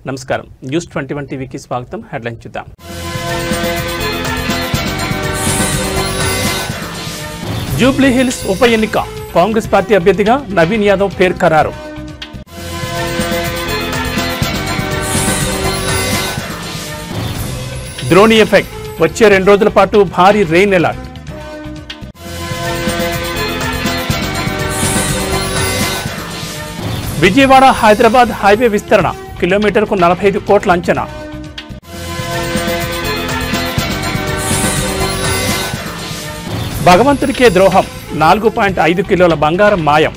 నమస్కారం న్యూస్ 21 టీవీకి స్వాగతం. హెడ్లైన్ చూద్దాం. జూబ్లీ హిల్స్ ఉప ఎన్నిక కాంగ్రెస్ పార్టీ అభ్యర్థిగా నవీన్ యాదవ్ పేరు ఖరారు. ద్రోణి ఎఫెక్ట్ వచ్చే 2 రోజుల పాటు భారీ rain alert. Vijayawada Hyderabad highway విస్తరణ కిలోమీటర్కు 45 కోట్ల అంచనా. భగవంతుడికే ద్రోహం 4.5 కిలోల బంగారం మాయం.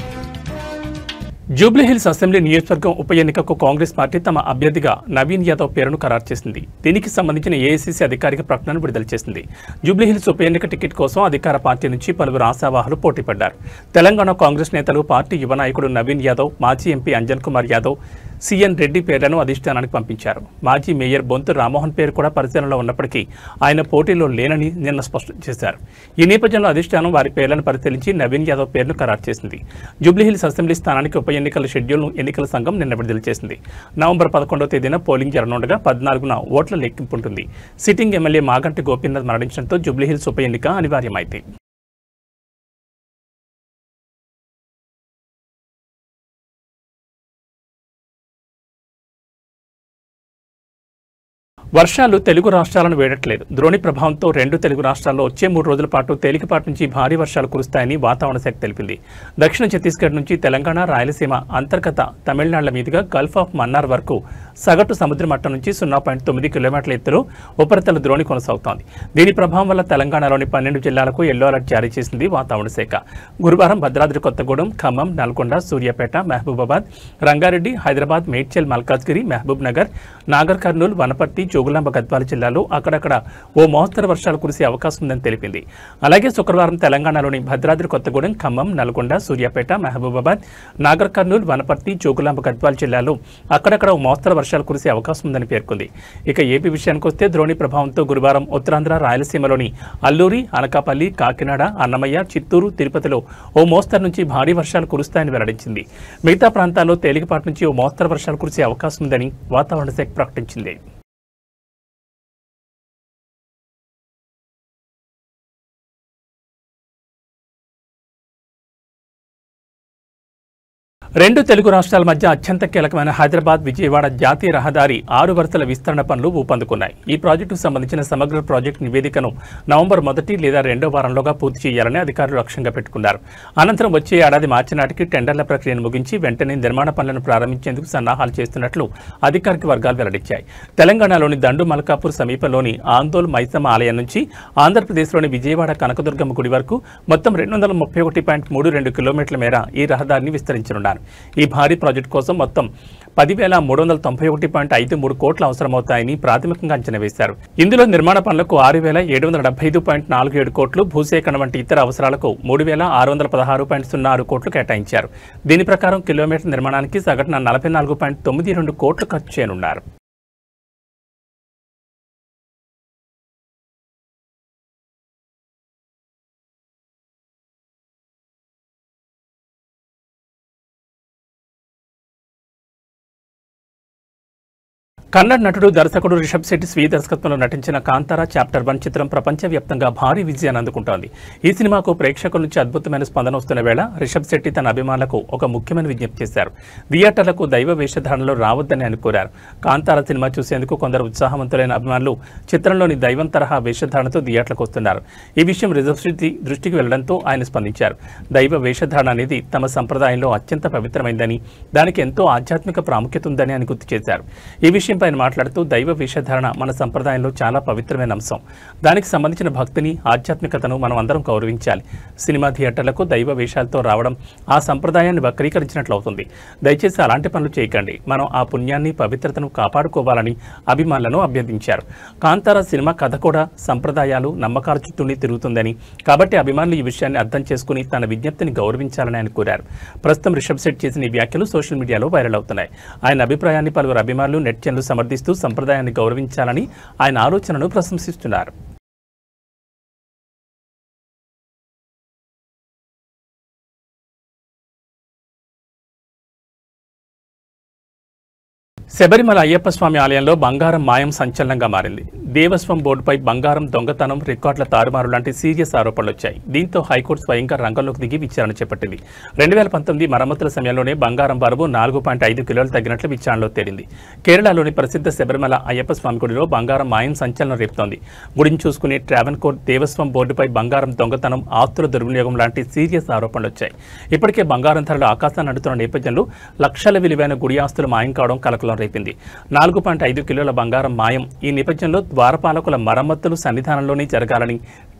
జూబ్లీహిల్స్ అసెంబ్లీ నియోజకవర్గం ఉప ఎన్నికకు కాంగ్రెస్ పార్టీ తమ అభ్యర్థిగా నవీన్ యాదవ్ పేరును ఖరారు చేసింది. దీనికి సంబంధించిన ఏఐసీసీ అధికారిక ప్రకటనను విడుదల చేసింది. జూబ్లీహిల్స్ ఉప ఎన్నిక టికెట్ కోసం అధికార పార్టీ నుంచి పలువురు ఆశావాహులు పోటీపడ్డారు. తెలంగాణ కాంగ్రెస్ నేతలు పార్టీ యువ నాయకుడు నవీన్ యాదవ్, మాజీ ఎంపీ అంజన్ కుమార్ యాదవ్, సిఎన్ రెడ్డి పేర్లను అధిష్టానానికి పంపించారు. మాజీ మేయర్ బొంతు రామ్మోహన్ పేరు కూడా పరిశీలనలో ఉన్నప్పటికీ ఆయన పోటీలో లేనని నిన్న స్పష్టం చేశారు. ఈ నేపథ్యంలో అధిష్టానం వారి పేర్లను పరిశీలించి నవీన్ యాదవ్ పేరును ఖరారు చేసింది. జూబ్లీహిల్స్ అసెంబ్లీ స్థానానికి ఉప ఎన్నికల షెడ్యూల్ను ఎన్నికల సంఘం నిన్న విడుదల చేసింది. నవంబర్ 11వ తేదీన పోలింగ్ జరగనుండగా 14న ఓట్ల లెక్కింపు ఉంటుంది. సిట్టింగ్ ఎమ్మెల్యే మాగంటి గోపీనాథ్ మరణించడంతో జూబ్లీహిల్స్ ఉప ఎన్నిక అనివార్యమైంది. వర్షాలు తెలుగు రాష్ట్రాలను వేడట్లేదు. ద్రోణి ప్రభావంతో 2 తెలుగు రాష్ట్రాల్లో వచ్చే 3 రోజుల పాటు తేలికపాటి నుంచి భారీ వర్షాలు కురుస్తాయని వాతావరణ శాఖ తెలిపింది. దక్షిణ ఛత్తీస్గఢ్ నుంచి తెలంగాణ, రాయలసీమ, అంతర్గత తమిళనాడుల మీదుగా గల్ఫ్ ఆఫ్ మన్నార్ వరకు సగటు సముద్ర మట్టం నుంచి 0.9 కిలోమీటర్ల ఎత్తులో ఉపరితల ద్రోణి కొనసాగుతోంది. దీని ప్రభావం వల్ల తెలంగాణలోని 12 జిల్లాలకు ఎల్లో అలర్ట్ జారీ చేసింది వాతావరణ శాఖ. గురువారం భద్రాద్రి కొత్తగూడెం, ఖమ్మం, నల్గొండ, సూర్యాపేట, మహబూబాబాద్, రంగారెడ్డి, హైదరాబాద్, మేడ్చల్, మల్కాజ్గిరి, మహబూబ్ నగర్, నాగర్ కర్నూల్, వనపర్తి, జోగులాంబ గద్వాల జిల్లాలో అక్కడక్కడ ఓ మోస్తరు వర్షాలు కురిసే అవకాశం ఉందని తెలిపింది. అలాగే శుక్రవారం తెలంగాణలోని భద్రాద్రి కొత్తగూడెం, ఖమ్మం, నల్గొండ, సూర్యాపేట, మహబూబాబాద్, నాగర్ కర్నూల్, వనపర్తి, జోగులాంబ గద్వాల జిల్లాలో అక్కడక్కడ ఓ మోస్తరు వర్షాలు కురిసే అవకాశం ఉందని పేర్కొంది. ఇక ఏపీ విషయానికి వస్తే ద్రోణి ప్రభావంతో గురువారం ఉత్తరాంధ్ర, రాయలసీమలోని అల్లూరి, అనకాపల్లి, కాకినాడ, అన్నమయ్య, చిత్తూరు, తిరుపతిలో ఓ మోస్తరు నుంచి భారీ వర్షాలు కురుస్తాయని వెల్లడించింది. మిగతా ప్రాంతాల్లో తేలికపాటి నుంచి ఓ మోస్తరు వర్షాలు కురిసే అవకాశం ఉందని వాతావరణ శాఖ ప్రకటించింది. 2 తెలుగు రాష్ట్రాల మధ్య అత్యంత కీలకమైన హైదరాబాద్ విజయవాడ జాతీయ రహదారి 6 వరుసల విస్తరణ పనులు ఊపందుకున్నాయి. ఈ ప్రాజెక్టుకు సంబంధించిన సమగ్ర ప్రాజెక్టు నివేదికను నవంబర్ 1 లేదా 2వ వారంలోగా పూర్తి చేయాలని అధికారులు లక్ష్యంగా పెట్టుకున్నారు. అనంతరం వచ్చే ఏడాది మార్చి నాటికి టెండర్ల ప్రక్రియను ముగించి వెంటనే నిర్మాణ పనులను ప్రారంభించేందుకు సన్నాహాలు చేస్తున్నట్లు అధికారిక వర్గాలు వెల్లడించాయి. తెలంగాణలోని దండు మల్కాపూర్ సమీపంలోని ఆందోల్ మైసమ్మ ఆలయం నుంచి ఆంధ్రప్రదేశ్లోని విజయవాడ కనకదుర్గమ్మ గుడి వరకు మొత్తం 231.32 కిలోమీటర్ల మేర ఈ రహదారిని విస్తరించనున్నారు. ఈ భారీ ప్రాజెక్టు కోసం మొత్తం 10,391.53 కోట్లు అవసరమవుతాయని ప్రాథమికంగా అంచనా వేశారు. ఇందులో నిర్మాణ పనులకు 6,775.47 కోట్లు, భూసేకరణ వంటి ఇతర అవసరాలకు 3,616.06 కోట్లు కేటాయించారు. దీని ప్రకారం కిలోమీటర్ నిర్మాణానికి సగటున 44.92 కోట్లు ఖర్చు చేయనున్నారు. కన్నడ నటుడు, దర్శకుడు రిషబ్ శెట్టి స్వీయ దర్శకత్వంలో నటించిన కాంతారా చాప్టర్ 1 చిత్రం ప్రపంచవ్యాప్తంగా భారీ విజయాన్ని అందుకుంటోంది. ఈ సినిమాకు ప్రేక్షకుల నుంచి అద్భుతమైన స్పందన వస్తున్న వేళ రిషబ్ శెట్టి తన అభిమానులకు ఒక ముఖ్యమైన విజ్ఞప్తి చేశారు. థియేటర్లకు దైవ వేషధారణలో రావద్దని ఆయన కోరారు. కాంతారా సినిమా చూసేందుకు కొందరు ఉత్సాహవంతులైన అభిమానులు చిత్రంలోని దైవం తరహా వేషధారణతో థియేటర్లకు వస్తున్నారు. ఈ విషయం రిషబ్ శెట్టి దృష్టికి వెళ్లడంతో ఆయన స్పందించారు. దైవ వేషధారణ అనేది తమ సంప్రదాయంలో అత్యంత పవిత్రమైందని, దానికి ఎంతో ఆధ్యాత్మిక ప్రాముఖ్యత ఉందని ఆయన గుర్తు చేశారు. ఈ విషయం ఆయన మాట్లాడుతూ దైవ వేషధారణ మన సంప్రదాయంలో చాలా పవిత్రమైన అంశం. దానికి సంబంధించిన భక్తిని, ఆధ్యాత్మికతను మనం అందరం గౌరవించాలి. సినిమా థియేటర్లకు దైవ వేషాలతో రావడం ఆ సంప్రదాయాన్ని వక్రీకరించినట్లు అవుతుంది. దయచేసి అలాంటి పనులు చేయకండి. మనం ఆ పుణ్యాన్ని, పవిత్రతను కాపాడుకోవాలని అభిమానులను అభ్యర్థించారు. కాంతారా సినిమా కథ కూడా సంప్రదాయాలు, నమ్మకాల చుట్టూనే తిరుగుతుందని, కాబట్టి అభిమానులు ఈ విషయాన్ని అర్థం చేసుకుని తన విజ్ఞప్తిని గౌరవించాలని ఆయన కోరారు. ప్రస్తుతం రిషబ్ శెట్టి చేసిన ఈ వ్యాఖ్యలు సోషల్ మీడియాలో వైరల్ అవుతున్నాయి. ఆయన అభిప్రాయాన్ని పలువురు అభిమానులు, నెటిజన్లు సమర్థిస్తూ సంప్రదాయాన్ని గౌరవించాలని ఆయన ఆలోచనను ప్రశంసిస్తున్నారు. శబరిమల అయ్యప్ప స్వామి ఆలయంలో బంగారం మాయం సంచలనంగా మారింది. దేవస్వం బోర్డుపై బంగారం దొంగతనం, రికార్డుల తారుమారు లాంటి సీరియస్ ఆరోపణలు వచ్చాయి. దీంతో హైకోర్టు స్వయంగా రంగంలోకి దిగి విచారణ చేపట్టింది. 2019 మరమ్మతుల సమయంలోనే బంగారం బరువు 4.5 కిలోలు తగ్గినట్లు విచారణలో తేలింది. కేరళలోని ప్రసిద్ధ శబరిమల అయ్యప్ప స్వామి గుడిలో బంగారం మాయం సంచలనం రేపుతోంది. గుడిని చూసుకునే ట్రావెన్కోర్ దేవస్వం బోర్డుపై బంగారం దొంగతనం, ఆస్తుల దుర్వినియోగం లాంటి సీరియస్ ఆరోపణలు వచ్చాయి. ఇప్పటికే బంగారం ధరలు ఆకాశాన్ని అంటుతున్న నేపథ్యంలో లక్షల విలువైన గుడి ఆస్తులు మాయం కావడం కలకలం రేపింది. 4.5 కిలోల బంగారం మాయం. ఈ నేపథ్యంలో ద్వారపాలకుల మరమ్మతులు సన్నిధానంలోనే జరగాలని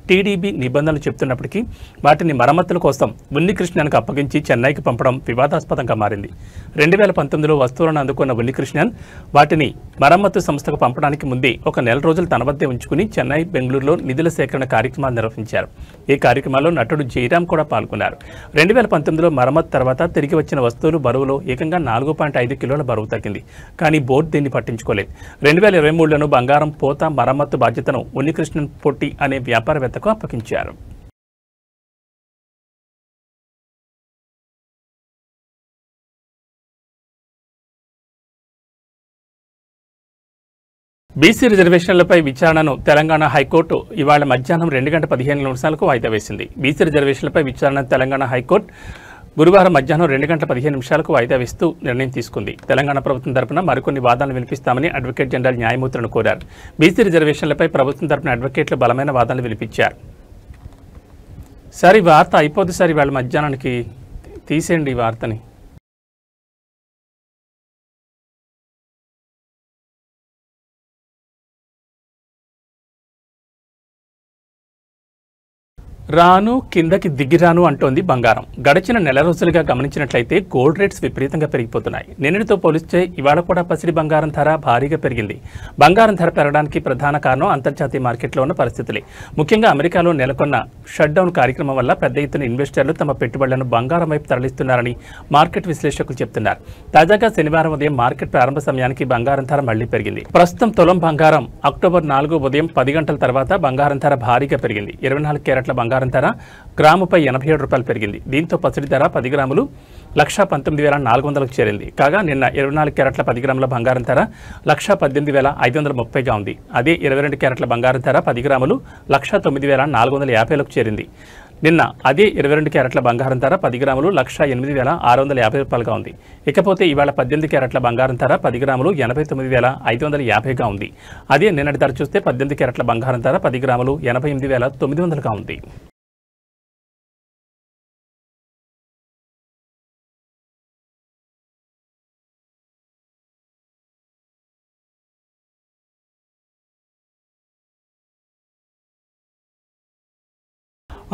టీడీబీ నిబంధనలు చెబుతున్నప్పటికీ వాటిని మరమ్మతుల కోసం ఉన్నికృష్ణన్కు అప్పగించి చెన్నైకి పంపడం వివాదాస్పదంగా మారింది. 2019లో వస్తువులను అందుకున్న ఉన్నికృష్ణన్ వాటిని మరమ్మతు సంస్థకు పంపడానికి ముందే ఒక నెల రోజులు తన వద్దే ఉంచుకుని చెన్నై, బెంగళూరులో నిధుల సేకరణ కార్యక్రమాలు నిర్వహించారు. ఈ కార్యక్రమాల్లో నటుడు జయరాం కూడా పాల్గొన్నారు. 2019లో మరమ్మతు తర్వాత తిరిగి వచ్చిన వస్తువులు బరువులో ఏకంగా 4.5 కిలోల బరువు తగ్గింది. కానీ బోర్డు దీన్ని పట్టించుకోలేదు. 2023లోనూ బంగారం పోత మరమ్మతు బాధ్యతను ఉన్నికృష్ణన్ పొట్టి అనే వ్యాపారవేత్త అప్పగించారు. బీసీ రిజర్వేషన్లపై విచారణను తెలంగాణ హైకోర్టు ఇవాళ మధ్యాహ్నం 2:15 వాయిదా వేసింది. బీసీ రిజర్వేషన్లపై విచారణ తెలంగాణ హైకోర్టు గురువారం మధ్యాహ్నం 2:15 వాయిదా వేస్తూ నిర్ణయం తీసుకుంది. తెలంగాణ ప్రభుత్వం తరపున మరికొన్ని వాదనలు వినిపిస్తామని అడ్వకేట్ జనరల్ న్యాయమూర్తులను కోరారు. బీసీ రిజర్వేషన్లపై ప్రభుత్వం తరపున అడ్వకేట్లు బలమైన వాదనలు వినిపించారు. సార్, ఈ వార్త అయిపోద్ది సార్, ఇవాళ మధ్యాహ్నానికి తీసేయండి ఈ వార్తని. రాను కిందకి దిగిరాను అంటోంది బంగారం. గడిచిన నెల రోజులుగా గమనించినట్లయితే గోల్డ్ రేట్స్ విపరీతంగా పెరిగిపోతున్నాయి. నిన్నటితో పోలిస్తే ఇవాళ కూడా పసిడి బంగారం ధర భారీగా పెరిగింది. బంగారం ధర పెరగడానికి ప్రధాన కారణం అంతర్జాతీయ మార్కెట్లో ఉన్న పరిస్థితులే. ముఖ్యంగా అమెరికాలో నెలకొన్న షట్డౌన్ కార్యక్రమం వల్ల పెద్ద ఎత్తున ఇన్వెస్టర్లు తమ పెట్టుబడులను బంగారం వైపు తరలిస్తున్నారని మార్కెట్ విశ్లేషకులు చెబుతున్నారు. తాజాగా శనివారం ఉదయం మార్కెట్ ప్రారంభ సమయానికి బంగారం ధర మళ్లీ పెరిగింది. ప్రస్తుతం తులం బంగారం అక్టోబర్ 4 ఉదయం 10 గంటల తర్వాత బంగారం ధర భారీగా పెరిగింది. 24 క్యారెట్ల బంగారం ధర గ్రాముపై 87 రూపాయలు పెరిగింది. దీంతో పసిడి ధర 10 గ్రాములు 1,19,400కు చేరింది. కాగా నిన్న 24 క్యారెట్ల 10 గ్రాముల బంగారం ధర 1,18,530గా ఉంది. అదే 22 క్యారెట్ల బంగారం ధర 10 గ్రాములు 1,09,450లకు చేరింది. నిన్న అదే 22 క్యారెట్ల బంగారం ధర 10 గ్రాములు 1,08,650 రూపాయలుగా ఉంది. ఇకపోతే ఇవాళ 18 క్యారెట్ల బంగారం ధర 10 గ్రాములు 89,550గా ఉంది. అదే నిన్నటి ధర చూస్తే 18 క్యారెట్ల బంగారం ధర 10 గ్రాములు 88,900గా ఉంది.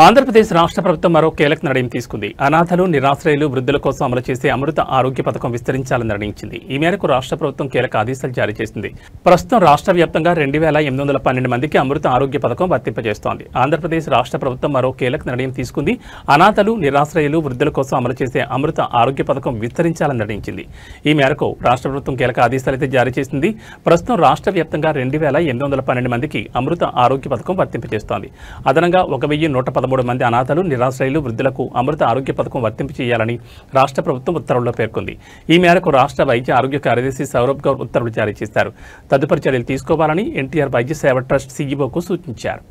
ఆంధ్రప్రదేశ్ రాష్ట్ర ప్రభుత్వం మరో కీలక నిర్ణయం తీసుకుంది. అనాథలు, నిరాశ్రయులు, వృద్ధుల కోసం అమలు చేసే అమృత ఆరోగ్య పథకం విస్తరించాలని నిర్ణయించింది. ఈ మేరకు రాష్ట్ర ప్రభుత్వం కీలక ఆదేశాలు జారీ చేసింది. ప్రస్తుతం రాష్ట్ర వ్యాప్తంగా 2,812 మందికి అమృత ఆరోగ్య పథకం వర్తింపజేస్తోంది. ఆంధ్రప్రదేశ్ రాష్ట్ర ప్రభుత్వం మరో కీలక నిర్ణయం తీసుకుంది. అనాథలు, నిరాశ్రయులు, వృద్ధుల కోసం అమలు చేసే అమృత ఆరోగ్య పథకం విస్తరించాలని నిర్ణయించింది. ఈ మేరకు రాష్ట్ర ప్రభుత్వం కీలక ఆదేశాలైతే జారీ చేసింది. ప్రస్తుతం రాష్ట్ర వ్యాప్తంగా 2,812 మందికి అమృత ఆరోగ్య పథకం వర్తింపజేస్తోంది. అదనంగా 1,113 మంది అనాథలు, నిరాశ్రయులు, వృద్ధులకు అమృత ఆరోగ్య పథకం వర్తింపు చేయాలని రాష్ట్ర ప్రభుత్వం ఉత్తర్వుల్లో పేర్కొంది. ఈ మేరకు రాష్ట్ర వైద్య ఆరోగ్య కార్యదర్శి సౌరభ్ గౌర్ ఉత్తర్వులు జారీ చేశారు. తదుపరి చర్యలు తీసుకోవాలని ఎన్టీఆర్ వైద్య సేవ ట్రస్ట్ సీఈఓకు సూచించారు.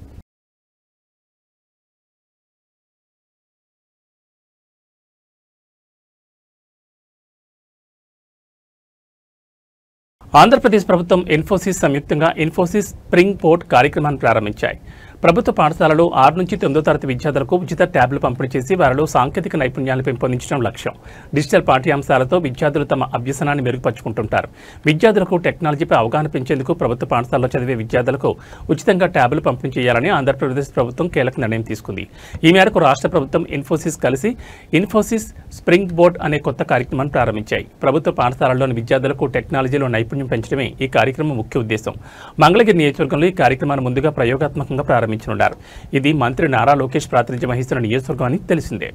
ఆంధ్రప్రదేశ్ ప్రభుత్వం, ఇన్ఫోసిస్ సంయుక్తంగా ఇన్ఫోసిస్ స్ప్రింగ్ బోర్డ్ కార్యక్రమాన్ని ప్రారంభించాయి. ప్రభుత్వ పాఠశాలలో 6 నుంచి 9వ తరగతి విద్యార్థులకు ఉచిత ట్యాబ్లు పంపిణీ చేసి వారిలో సాంకేతిక నైపుణ్యాలను పెంపొందించడం లక్ష్యం. డిజిటల్ పాఠ్యాంశాలతో విద్యార్థులు తమ అభ్యసనాన్ని మెరుగుపరుచుకుంటుంటారు. విద్యార్థులకు టెక్నాలజీపై అవగాహన పెంచేందుకు ప్రభుత్వ పాఠశాలలో చదివే విద్యార్థులకు ఉచితంగా ట్యాబ్లు పంపిణీ చేయాలని ఆంధ్రప్రదేశ్ ప్రభుత్వం కీలక నిర్ణయం తీసుకుంది. ఈ మేరకు రాష్ట్ర ప్రభుత్వం, ఇన్ఫోసిస్ కలిసి ఇన్ఫోసిస్ స్ప్రింగ్ బోర్డ్ అనే కొత్త కార్యక్రమాన్ని ప్రారంభించాయి. ప్రభుత్వ పాఠశాలల్లోని విద్యార్థులకు టెక్నాలజీలో నైపుణ్యం పెంచడమే ఈ కార్యక్రమం ముఖ్య ఉద్దేశం. మంగళగిరి నియోజకవర్గంలో ఈ కార్యక్రమాన్ని ముందుగా ప్రయోగాత్మకంగా ప్రారంభించారు. ఇది మంత్రి నారా లోకేష్ ప్రాతినిధ్యం వహిస్తున్న నియోజకవర్గం అని తెలిసిందే.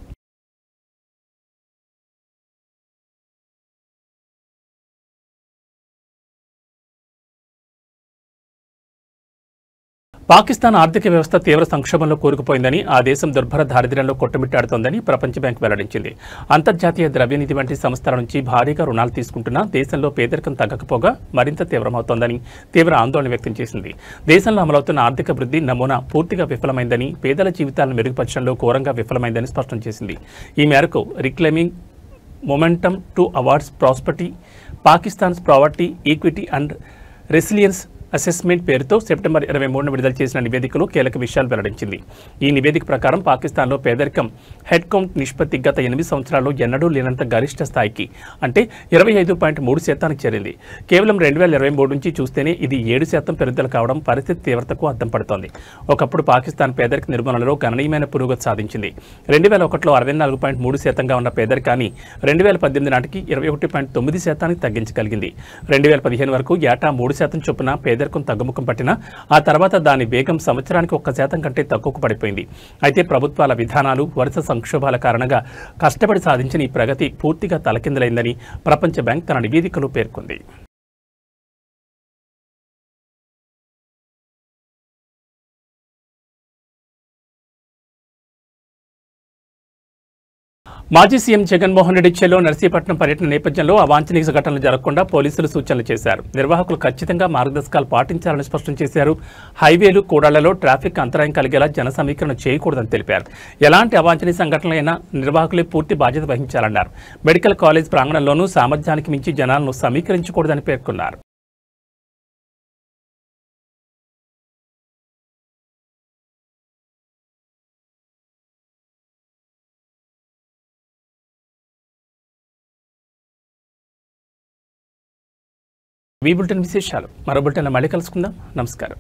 పాకిస్తాన్ ఆర్థిక వ్యవస్థ తీవ్ర సంక్షోభంలో కూరుకుపోయిందని, ఆ దేశం దుర్భర దారిద్ర్యంలో కొట్టుమిట్టాడుతోందని ప్రపంచ బ్యాంక్ వెల్లడించింది. అంతర్జాతీయ ద్రవ్యనిధి వంటి సంస్థల నుంచి భారీగా రుణాలు తీసుకుంటున్నా దేశంలో పేదరికం తగ్గకపోగా మరింత తీవ్రమవుతోందని తీవ్ర ఆందోళన వ్యక్తం చేసింది. దేశంలో అమలవుతున్న ఆర్థిక వృద్ధి నమూనా పూర్తిగా విఫలమైందని, పేదల జీవితాలను మెరుగుపరచడంలో ఘోరంగా విఫలమైందని స్పష్టం చేసింది. ఈ మేరకు reclaiming momentum towards prosperity, Pakistan's poverty, equity and resilience assessment పేరుతో సెప్టెంబర్ 23న విడుదల చేసిన నివేదికలో కీలక విషయాలు వెల్లడించింది. ఈ నివేదిక ప్రకారం పాకిస్తాన్లో పేదరికం హెడ్ కౌంట్ నిష్పత్తి గత 8 సంవత్సరాల్లో ఎన్నడూ లేనంత గరిష్ట స్థాయికి అంటే 25.3% చేరింది. కేవలం 2023 నుంచి చూస్తేనే ఇది 7% పెరుగుదల కావడం పరిస్థితి తీవ్రతకు అద్దం పడుతోంది. ఒకప్పుడు పాకిస్తాన్ పేదరిక నిర్మూలనలో గణనీయమైన పురోగతి సాధించింది. 2001లో 64.3%గా ఉన్న పేదరికాన్ని 2018 నాటికి 21.9%కి తగ్గించగలిగింది. 2015 వరకు ఏటా 3% చొప్పున పేదరికం తగ్గుముఖం పట్టినా ఆ తర్వాత దాని వేగం సంవత్సరానికి 1% కంటే తక్కువకు పడిపోయింది. అయితే ప్రభుత్వాల విధానాలు, వరుస సంక్షోభాల కారణంగా కష్టపడి సాధించిన ఈ ప్రగతి పూర్తిగా తలకిందులైందని ప్రపంచ బ్యాంక్ తన నివేదికలో పేర్కొంది. మాజీ సీఎం జగన్మోహన్ రెడ్డి చెలో నర్సీపట్నం పర్యటన నేపథ్యంలో అవాంఛనీయ ఘటనలు జరగకుండా పోలీసులు సూచనలు చేశారు. నిర్వాహకులు ఖచ్చితంగా మార్గదర్శకాలు పాటించాలని స్పష్టం చేశారు. హైవేలు, కూడళ్లలో ట్రాఫిక్ అంతరాయం కలిగేలా జన సమీకరణ చేయకూడదని తెలిపారు. ఎలాంటి అవాంఛనీయ సంఘటనలైనా నిర్వాహకులే పూర్తి బాధ్యత వహించాలన్నారు. మెడికల్ కాలేజ్ ప్రాంగణంలోనూ సామర్థ్యానికి మించి జనాలను సమీకరించకూడదని పేర్కొన్నారు. ఈ బులెటిన్ విశేషాలు మరో బులెటిన్లో మళ్ళీ కలుసుకుందాం. నమస్కారం.